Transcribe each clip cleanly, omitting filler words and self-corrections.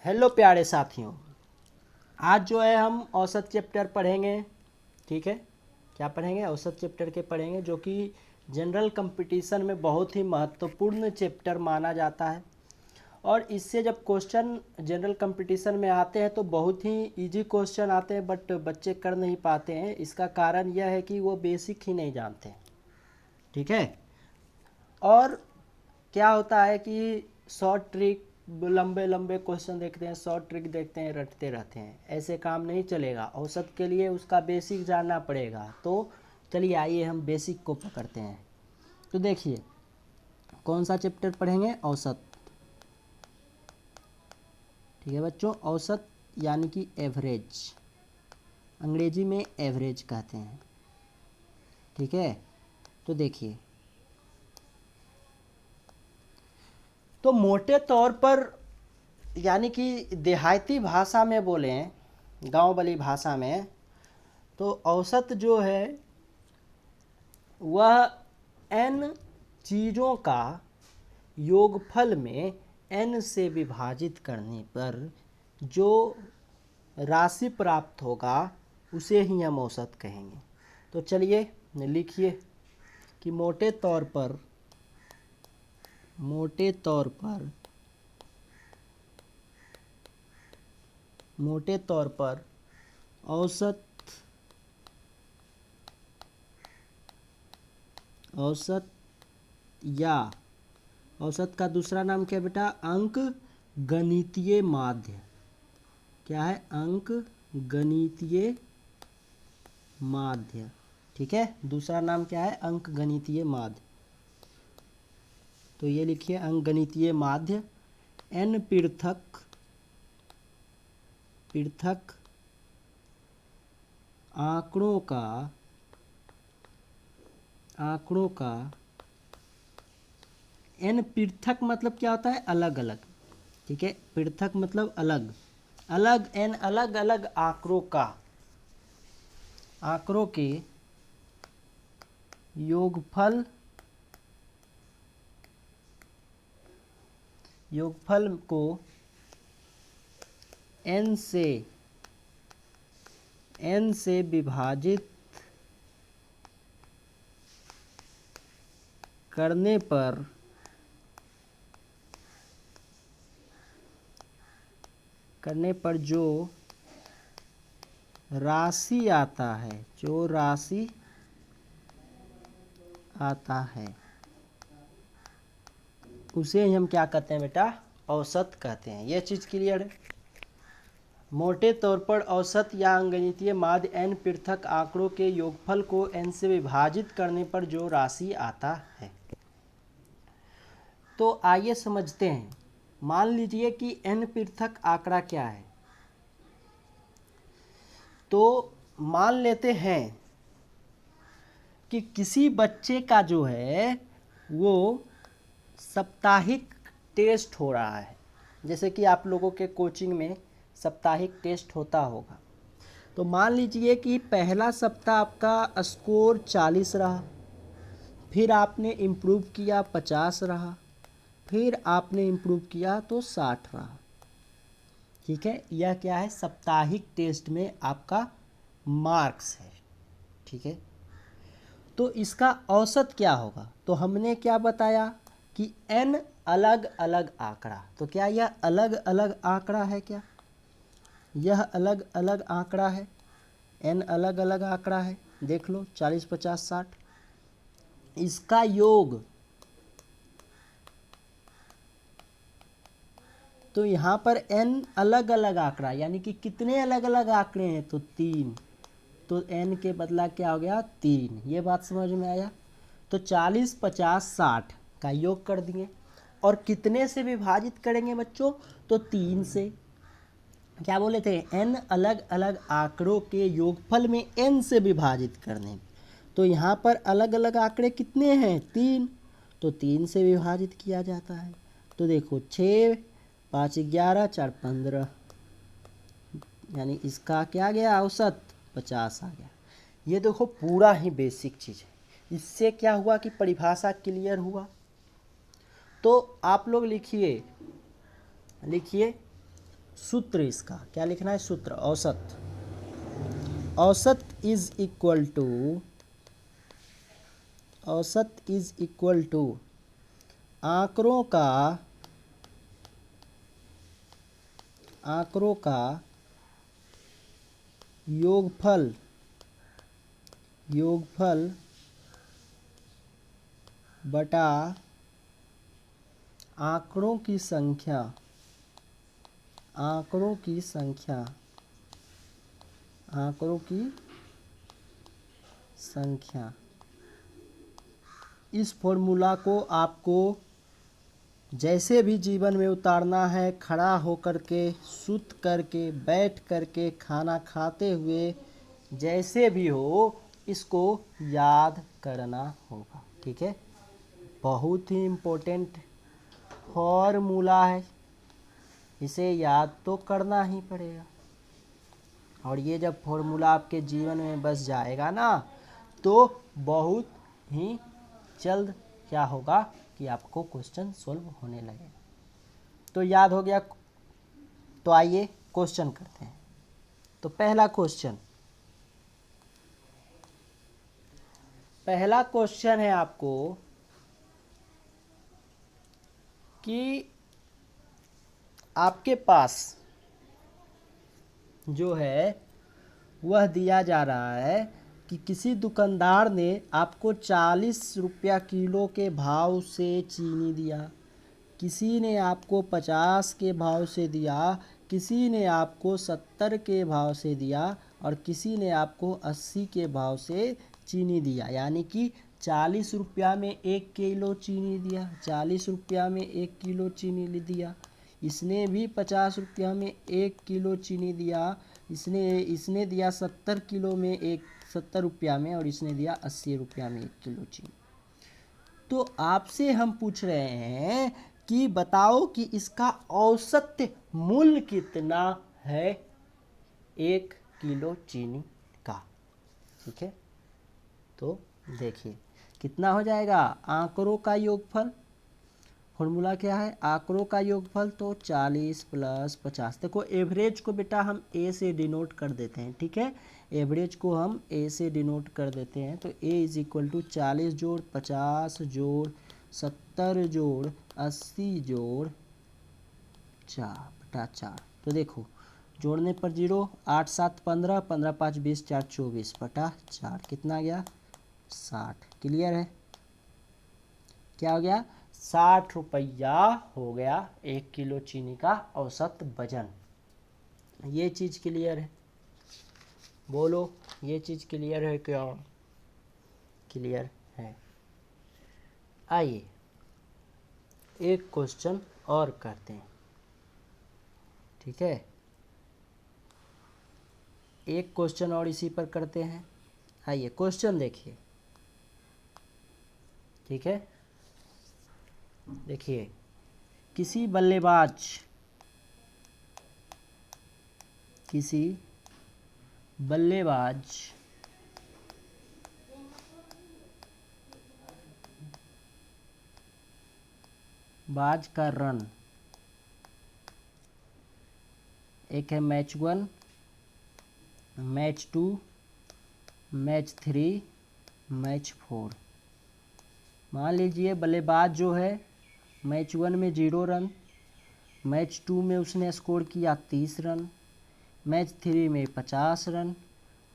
Hello प्यारे साथियों, आज जो है हम औसत चैप्टर पढ़ेंगे। ठीक है, क्या पढ़ेंगे? औसत चैप्टर के पढ़ेंगे, जो कि जनरल कंपटीशन में बहुत ही महत्वपूर्ण चैप्टर माना जाता है। और इससे जब क्वेश्चन जनरल कंपटीशन में आते हैं तो बहुत ही इजी क्वेश्चन आते हैं, बट बच्चे कर नहीं पाते हैं। इसका कारण यह है कि वो बेसिक ही नहीं जानते। ठीक है, और क्या होता है कि शॉर्ट ट्रिक, लंबे लंबे क्वेश्चन देखते हैं, शॉर्ट ट्रिक देखते हैं, रटते रहते हैं। ऐसे काम नहीं चलेगा। औसत के लिए उसका बेसिक जानना पड़ेगा। तो चलिए आइए हम बेसिक को पकड़ते हैं। तो देखिए, कौन सा चैप्टर पढ़ेंगे? औसत। ठीक है बच्चों, औसत यानी कि एवरेज, अंग्रेजी में एवरेज कहते हैं। ठीक है, तो देखिए, तो मोटे तौर पर यानी कि देहाती भाषा में बोलें, गांव वाली भाषा में, तो औसत जो है वह n चीज़ों का योगफल में n से विभाजित करने पर जो राशि प्राप्त होगा उसे ही हम औसत कहेंगे। तो चलिए लिखिए कि मोटे तौर पर औसत या औसत का दूसरा नाम क्या बेटा? अंक गणितीय माध्य। क्या है? अंक गणितीय माध्य। ठीक है, दूसरा नाम क्या है? अंक गणितीय माध्य। तो ये लिखिए, अंक गणितीय माध्य n पृथक आंकड़ों का n पृथक मतलब क्या होता है? अलग अलग। ठीक है, पृथक मतलब अलग अलग, n अलग अलग आंकड़ों के योगफल को n से विभाजित करने पर जो राशि आता है उसे ही हम क्या कहते हैं बेटा? औसत कहते हैं। यह चीज़ क्लियर है। मोटे तौर पर औसत या अंकगणितीय माध्य n पृथक आंकड़ों के योगफल को n से विभाजित करने पर जो राशि आता है। तो आइए समझते हैं। मान लीजिए कि n पृथक आंकड़ा क्या है। तो मान लेते हैं कि किसी बच्चे का जो है वो साप्ताहिक टेस्ट हो रहा है। जैसे कि आप लोगों के कोचिंग में साप्ताहिक टेस्ट होता होगा। तो मान लीजिए कि पहला सप्ताह आपका स्कोर 40 रहा, फिर आपने इम्प्रूव किया 50 रहा, फिर आपने इम्प्रूव किया तो 60 रहा। ठीक है, यह क्या है? साप्ताहिक टेस्ट में आपका मार्क्स है। ठीक है, तो इसका औसत क्या होगा? तो हमने क्या बताया कि n अलग अलग आंकड़ा। तो क्या यह अलग अलग आंकड़ा है? क्या यह अलग अलग आंकड़ा है? n अलग अलग आंकड़ा है। देख लो, 40, 50, 60, इसका योग। तो यहाँ पर n अलग अलग आंकड़ा यानी कि कितने अलग अलग आंकड़े हैं? तो 3। तो n के बदला क्या हो गया? 3। ये बात समझ में आया? तो 40, 50, 60 का योग कर दिए। और कितने से विभाजित करेंगे बच्चों? तो 3 से। क्या बोले थे? n अलग अलग आंकड़ों के योगफल में n से विभाजित करने। तो यहाँ पर अलग अलग आंकड़े कितने हैं? 3। तो 3 से विभाजित किया जाता है। तो देखो, 6, 5, 11, 4, 15, यानी इसका क्या गया? औसत 50 आ गया। ये देखो, पूरा ही बेसिक चीज़ है। इससे क्या हुआ कि परिभाषा क्लियर हुआ। तो आप लोग लिखिए सूत्र इसका क्या लिखना है, सूत्र औसत। औसत इज इक्वल टू, औसत इज इक्वल टू आंकड़ों का, आंकड़ों का योगफल, योगफल बटा आंकड़ों की संख्या, आंकड़ों की संख्या, आंकड़ों की संख्या। इस फॉर्मूला को आपको जैसे भी जीवन में उतारना है, खड़ा होकर के, सूत करके, बैठ करके, खाना खाते हुए, जैसे भी हो, इसको याद करना होगा। ठीक है, बहुत ही इम्पोर्टेंट फॉर्मूला है, इसे याद तो करना ही पड़ेगा। और ये जब फॉर्मूला आपके जीवन में बस जाएगा ना, तो बहुत ही जल्द क्या होगा कि आपको क्वेश्चन सॉल्व होने लगे। तो याद हो गया, तो आइए क्वेश्चन करते हैं। तो पहला क्वेश्चन, पहला क्वेश्चन है आपको कि आपके पास जो है वह दिया जा रहा है कि किसी दुकानदार ने आपको 40 रुपया किलो के भाव से चीनी दिया, किसी ने आपको 50 के भाव से दिया, किसी ने आपको 70 के भाव से दिया और किसी ने आपको 80 के भाव से चीनी दिया। यानी कि 40 रुपया में 1 किलो चीनी दिया, 40 रुपया में 1 किलो चीनी दिया। इसने भी 50 रुपया में 1 किलो चीनी दिया, इसने दिया 70 किलो में 70 रुपया में, और इसने दिया 80 रुपया में 1 किलो चीनी। तो आपसे हम पूछ रहे हैं कि बताओ कि इसका औसत मूल्य कितना है 1 किलो चीनी का। ठीक है, तो देखिए कितना हो जाएगा, आंकड़ों का योगफल, फॉर्मूला क्या है, आंकड़ों का योगफल, तो 40 + 50। देखो एवरेज को बेटा हम ए से डिनोट कर देते हैं। ठीक है, एवरेज को हम ए से डिनोट कर देते हैं। तो ए इज इक्वल टू 40 जोड़ 50 जोड़ 70 जोड़ 80 जोड़ 4/4। तो देखो जोड़ने पर 0, 8 7 15, 15 5 20, 4 24/4, कितना गया 60। क्लियर है, क्या हो गया 60 रुपया हो गया 1 किलो चीनी का औसत वजन। ये चीज़ क्लियर है, बोलो ये चीज़ क्लियर है क्या, क्लियर है। आइए एक क्वेश्चन और करते हैं। ठीक है, एक क्वेश्चन और इसी पर करते हैं। आइए क्वेश्चन देखिए। ठीक है, देखिए किसी बल्लेबाज बाज का रन, एक है मैच 1, मैच 2, मैच 3, मैच 4। मान लीजिए बल्लेबाज जो है मैच 1 में 0 रन, मैच 2 में उसने स्कोर किया 30 रन, मैच 3 में 50 रन,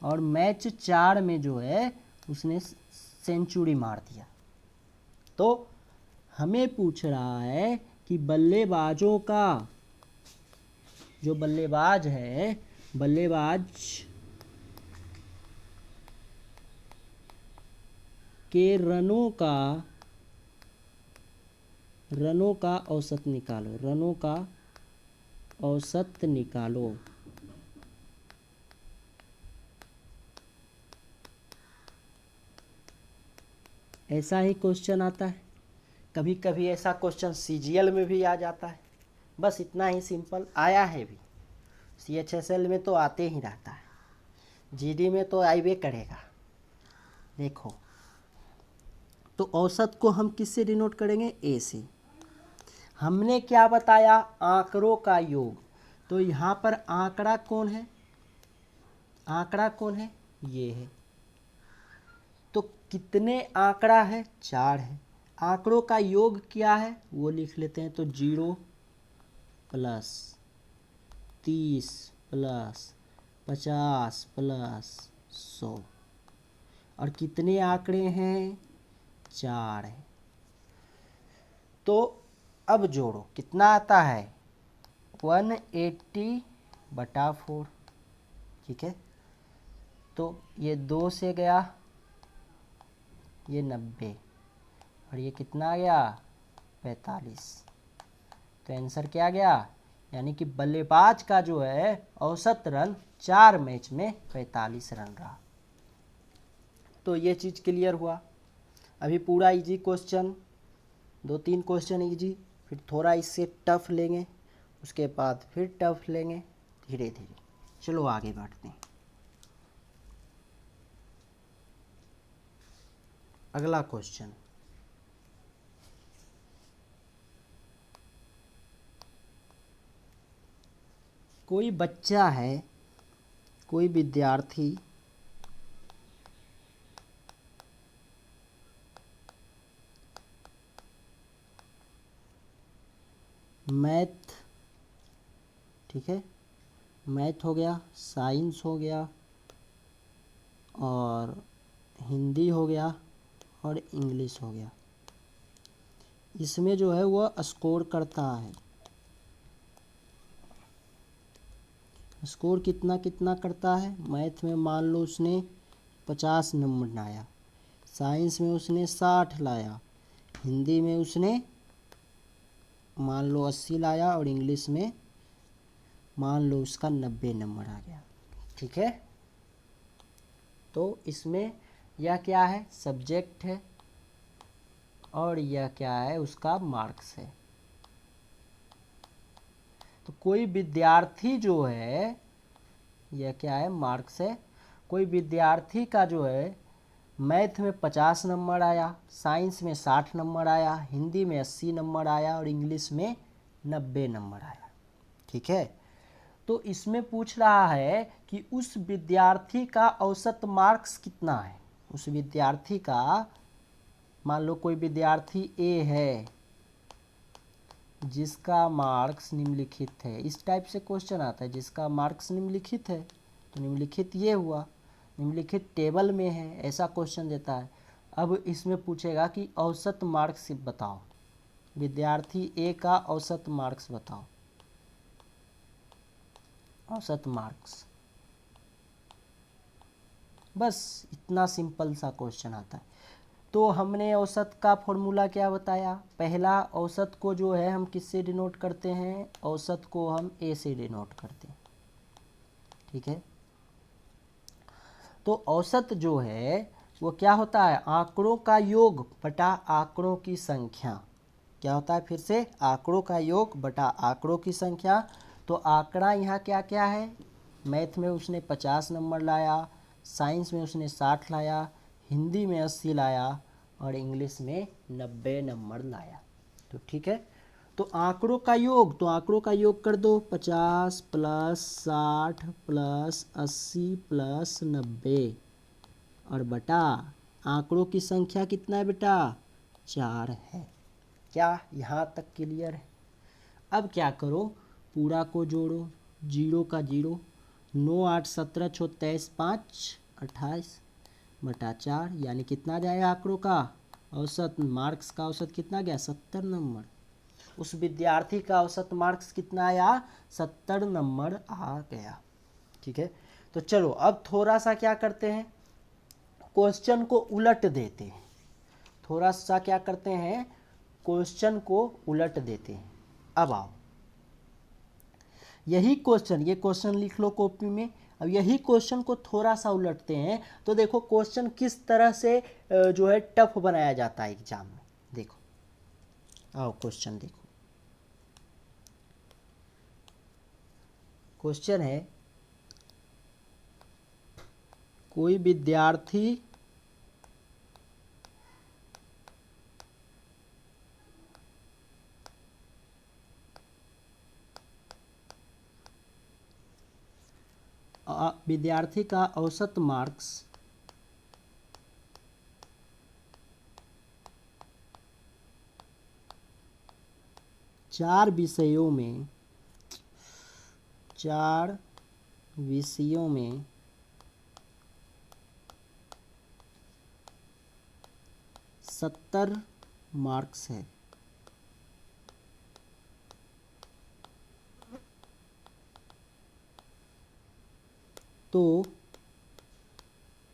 और मैच 4 में जो है उसने सेंचुरी मार दिया। तो हमें पूछ रहा है कि बल्लेबाजों का, जो बल्लेबाज है, बल्लेबाज के रनों का औसत निकालो, रनों का औसत निकालो। ऐसा ही क्वेश्चन आता है, कभी कभी ऐसा क्वेश्चन सीजीएल में भी आ जाता है। बस इतना ही सिंपल आया है भी, सीएचएसएल में तो आते ही रहता है, जीडी में तो आईबे करेगा। देखो तो औसत को हम किससे डिनोट करेंगे, ए से। हमने क्या बताया, आंकड़ों का योग। तो यहाँ पर आंकड़ा कौन है, आंकड़ा कौन है, ये है। तो कितने आंकड़ा है, 4 है। आंकड़ों का योग क्या है वो लिख लेते हैं। तो 0 प्लस 30 प्लस 50 प्लस 100। और कितने आंकड़े हैं, 4 है। तो अब जोड़ो, कितना आता है, 180/4। ठीक है, तो ये 2 से गया, ये 90, और ये कितना आ गया, 45। तो आंसर क्या गया, यानी कि बल्लेबाज का जो है औसत रन 4 मैच में 45 रन रहा। तो ये चीज़ क्लियर हुआ। अभी पूरा इजी क्वेश्चन, 2-3 क्वेश्चन इजी, फिर थोड़ा इससे टफ लेंगे, उसके बाद फिर टफ लेंगे, धीरे धीरे। चलो आगे बढ़ते हैं। अगला क्वेश्चन, कोई बच्चा है, कोई विद्यार्थी मैथ, ठीक है, मैथ हो गया, साइंस हो गया, और हिंदी हो गया, और इंग्लिश हो गया, इसमें जो है वह स्कोर करता है। स्कोर कितना कितना करता है, मैथ में मान लो उसने 50 नंबर लाया, साइंस में उसने 60 लाया, हिंदी में उसने मान लो 80 लाया, और इंग्लिश में मान लो उसका 90 नंबर आ गया। ठीक है, तो इसमें यह क्या है, सब्जेक्ट है, और यह क्या है, उसका मार्क्स है। तो कोई विद्यार्थी जो है, यह क्या है, मार्क्स है। कोई विद्यार्थी का जो है मैथ में 50 नंबर आया, साइंस में 60 नंबर आया, हिंदी में 80 नंबर आया, और इंग्लिश में 90 नंबर आया। ठीक है, तो इसमें पूछ रहा है कि उस विद्यार्थी का औसत मार्क्स कितना है। उस विद्यार्थी का, मान लो कोई विद्यार्थी ए है जिसका मार्क्स निम्नलिखित है, इस टाइप से क्वेश्चन आता है, जिसका मार्क्स निम्नलिखित है। तो निम्नलिखित ये हुआ, निम्नलिखित टेबल में है, ऐसा क्वेश्चन देता है। अब इसमें पूछेगा कि औसत मार्क्स बताओ, विद्यार्थी ए का औसत मार्क्स बताओ, औसत मार्क्स। बस इतना सिंपल सा क्वेश्चन आता है। तो हमने औसत का फॉर्मूला क्या बताया, पहला औसत को जो है हम किससे डिनोट करते हैं, औसत को हम ए से डिनोट करते हैं। ठीक है, तो औसत जो है वो क्या होता है, आंकड़ों का योग बटा आंकड़ों की संख्या। क्या होता है, फिर से, आंकड़ों का योग बटा आंकड़ों की संख्या। तो आंकड़ा यहाँ क्या क्या है, मैथ में उसने 50 नंबर लाया, साइंस में उसने 60 लाया, हिंदी में 80 लाया, और इंग्लिश में 90 नंबर लाया। तो ठीक है, तो आंकड़ों का योग, तो आंकड़ों का योग कर दो, 50 प्लस 60 प्लस 80 प्लस 90, और बटा आंकड़ों की संख्या कितना है बेटा, 4 है। क्या यहाँ तक क्लियर है। अब क्या करो, पूरा को जोड़ो, 0 का 0, 9 8 17 6 23 5 28 बटा 4, यानी कितना जाएगा आंकड़ों का औसत, मार्क्स का औसत कितना गया, 70 नंबर। उस विद्यार्थी का औसत मार्क्स कितना आया, 70 नंबर आ गया। ठीक है, तो चलो अब थोड़ा सा क्या करते हैं, क्वेश्चन को उलट देते हैं। थोड़ा सा क्या करते हैं, क्वेश्चन को उलट देते हैं। अब आओ, यही क्वेश्चन, ये क्वेश्चन लिख लो कॉपी में। अब यही क्वेश्चन को थोड़ा सा उलटते हैं, तो देखो क्वेश्चन किस तरह से जो है टफ बनाया जाता है एग्जाम में। देखो, आओ क्वेश्चन देखो। क्वेश्चन है, कोई विद्यार्थी विद्यार्थी का औसत मार्क्स 4 विषयों में 70 मार्क्स है, तो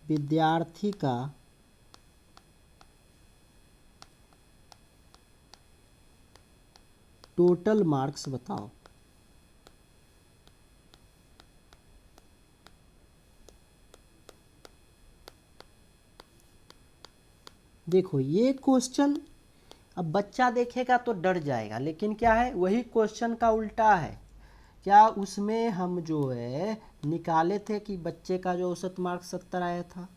विद्यार्थी का टोटल मार्क्स बताओ। देखो ये क्वेश्चन अब बच्चा देखेगा तो डर जाएगा, लेकिन क्या है, वही क्वेश्चन का उल्टा है। क्या उसमें हम जो है निकाले थे कि बच्चे का जो औसत मार्क्स 70 आया था,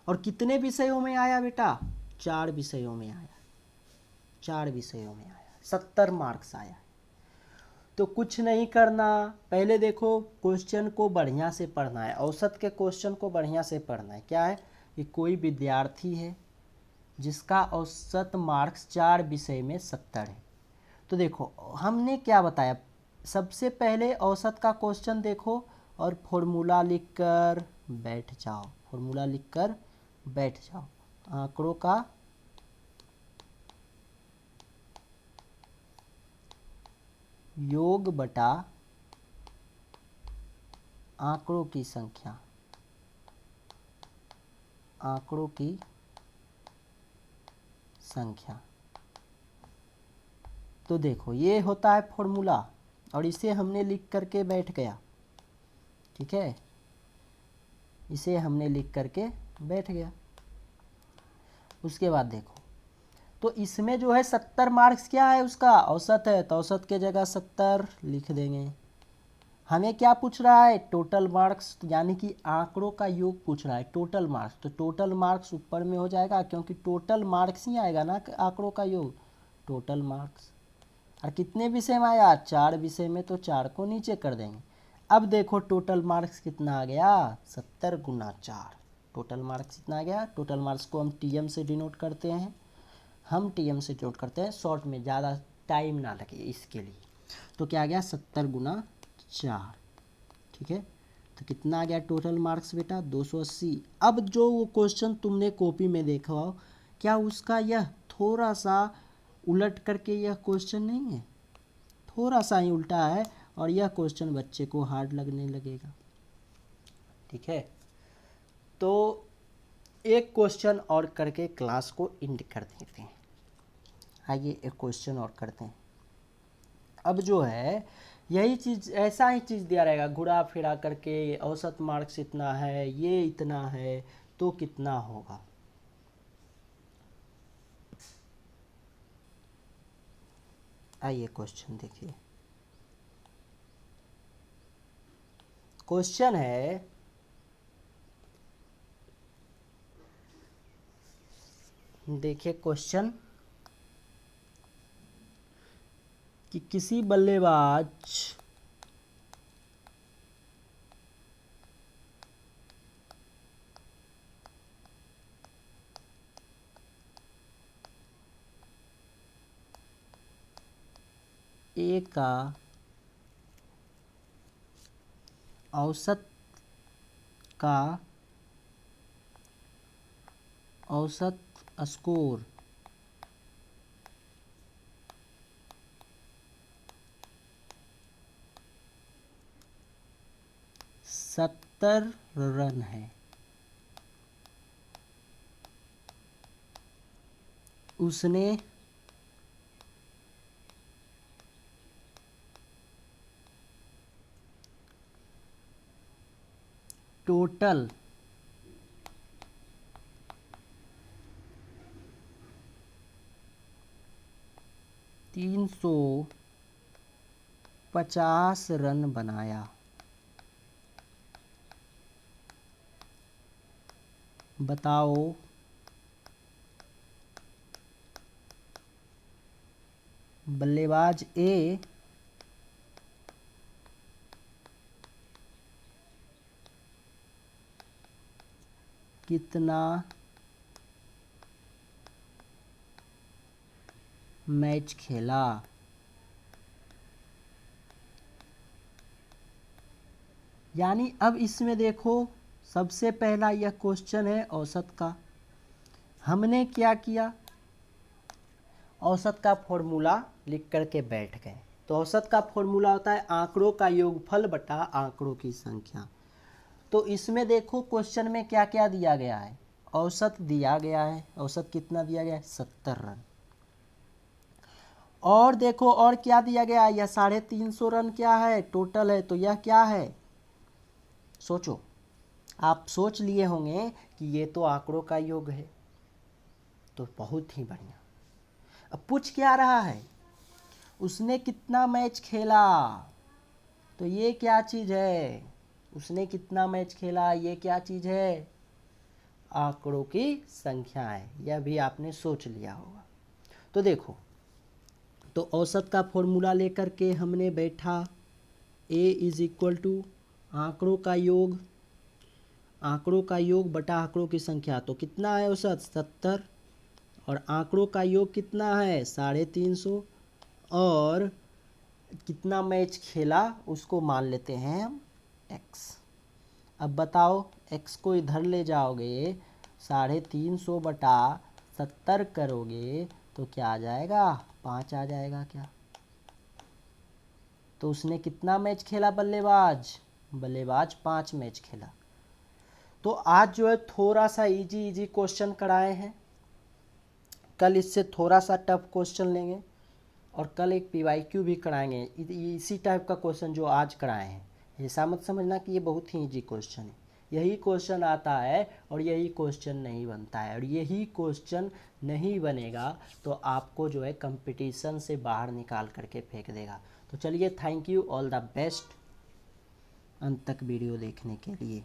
और कितने विषयों में आया बेटा, 4 विषयों में आया, 4 विषयों में आया, 70 मार्क्स आया। तो कुछ नहीं करना, पहले देखो क्वेश्चन को बढ़िया से पढ़ना है, औसत के क्वेश्चन को बढ़िया से पढ़ना है। क्या है कि कोई विद्यार्थी है जिसका औसत मार्क्स 4 विषय में 70 है। तो देखो हमने क्या बताया, सबसे पहले औसत का क्वेश्चन देखो और फॉर्मूला लिखकर बैठ जाओ, फॉर्मूला लिखकर बैठ जाओ। आंकड़ों का योग बटा आंकड़ों की संख्या, आंकड़ों की संख्या। तो देखो ये होता है फॉर्मूला, और इसे हमने लिख करके बैठ गया, ठीक है, इसे हमने लिख करके बैठ गया। उसके बाद देखो, तो इसमें जो है 70 मार्क्स क्या है, उसका औसत है, तो औसत के जगह 70 लिख देंगे। हमें क्या पूछ रहा है, टोटल मार्क्स, यानी कि आंकड़ों का योग पूछ रहा है, टोटल मार्क्स, तो टोटल मार्क्स ऊपर में हो जाएगा, क्योंकि टोटल मार्क्स ही आएगा ना आंकड़ों का योग, टोटल मार्क्स। और कितने विषय में आया, 4 विषय में, तो 4 को नीचे कर देंगे। अब देखो टोटल मार्क्स कितना आ गया, 70 गुना 4, टोटल मार्क्स कितना आ गया। टोटल मार्क्स को हम टीएम से डिनोट करते हैं, हम टीएम से डिनोट करते हैं शॉर्ट में, ज़्यादा टाइम ना लगे इसके लिए। तो क्या आ गया, 70 गुना 4, ठीक है। तो कितना आ गया टोटल मार्क्स बेटा, 280। अब जो वो क्वेश्चन तुमने कॉपी में देखा हो, क्या उसका यह थोड़ा सा उलट करके यह क्वेश्चन नहीं है, थोड़ा सा ही उल्टा है, और यह क्वेश्चन बच्चे को हार्ड लगने लगेगा, ठीक है। तो एक क्वेश्चन और करके क्लास को एंड कर देते हैं। आइए एक क्वेश्चन और करते हैं। अब जो है यही चीज़, ऐसा ही चीज़ दिया रहेगा, घुरा फिरा करके, औसत मार्क्स इतना है, ये इतना है, तो कितना होगा। आइए क्वेश्चन देखिए, क्वेश्चन है देखिए क्वेश्चन कि किसी बल्लेबाज ए का औसत का औसत स्कोर 70 रन है, उसने टोटल 350 रन बनाया। बताओ बल्लेबाज ए कितना मैच खेला। यानी अब इसमें देखो, सबसे पहला यह क्वेश्चन है औसत का। हमने क्या किया, औसत का फॉर्मूला लिख करके बैठ गए। तो औसत का फॉर्मूला होता है आंकड़ों का योगफल बटा आंकड़ों की संख्या। तो इसमें देखो क्वेश्चन में क्या क्या दिया गया है, औसत दिया गया है। औसत कितना दिया गया है, 70 रन। और देखो और क्या दिया गया है, यह 350 रन क्या है, टोटल है। तो यह क्या है, सोचो। आप सोच लिए होंगे कि ये तो आंकड़ों का योग है। तो बहुत ही बढ़िया। अब पूछ क्या रहा है, उसने कितना मैच खेला। तो ये क्या चीज़ है, उसने कितना मैच खेला, ये क्या चीज़ है, आंकड़ों की संख्या है। यह भी आपने सोच लिया होगा। तो देखो, तो औसत का फॉर्मूला लेकर के हमने बैठा, A इज इक्वल टू आंकड़ों का योग, आंकड़ों का योग बटा आंकड़ों की संख्या। तो कितना है औसत, 70, और आंकड़ों का योग कितना है, 350, और कितना मैच खेला उसको मान लेते हैं हम x। अब बताओ, x को इधर ले जाओगे, 350 बटा 70 करोगे तो क्या आ जाएगा, 5 आ जाएगा क्या। तो उसने कितना मैच खेला, बल्लेबाज, बल्लेबाज 5 मैच खेला। तो आज जो है थोड़ा सा इजी इजी क्वेश्चन कराए हैं, कल इससे थोड़ा सा टफ क्वेश्चन लेंगे, और कल एक PYQ भी कराएंगे इसी टाइप का क्वेश्चन जो आज कराए हैं। ऐसा मत समझना कि ये बहुत ही इजी क्वेश्चन है। यही क्वेश्चन आता है और यही क्वेश्चन नहीं बनता है, और यही क्वेश्चन नहीं बनेगा तो आपको जो है कंपटीशन से बाहर निकाल करके फेंक देगा। तो चलिए, thank you, all the best अंत तक वीडियो देखने के लिए।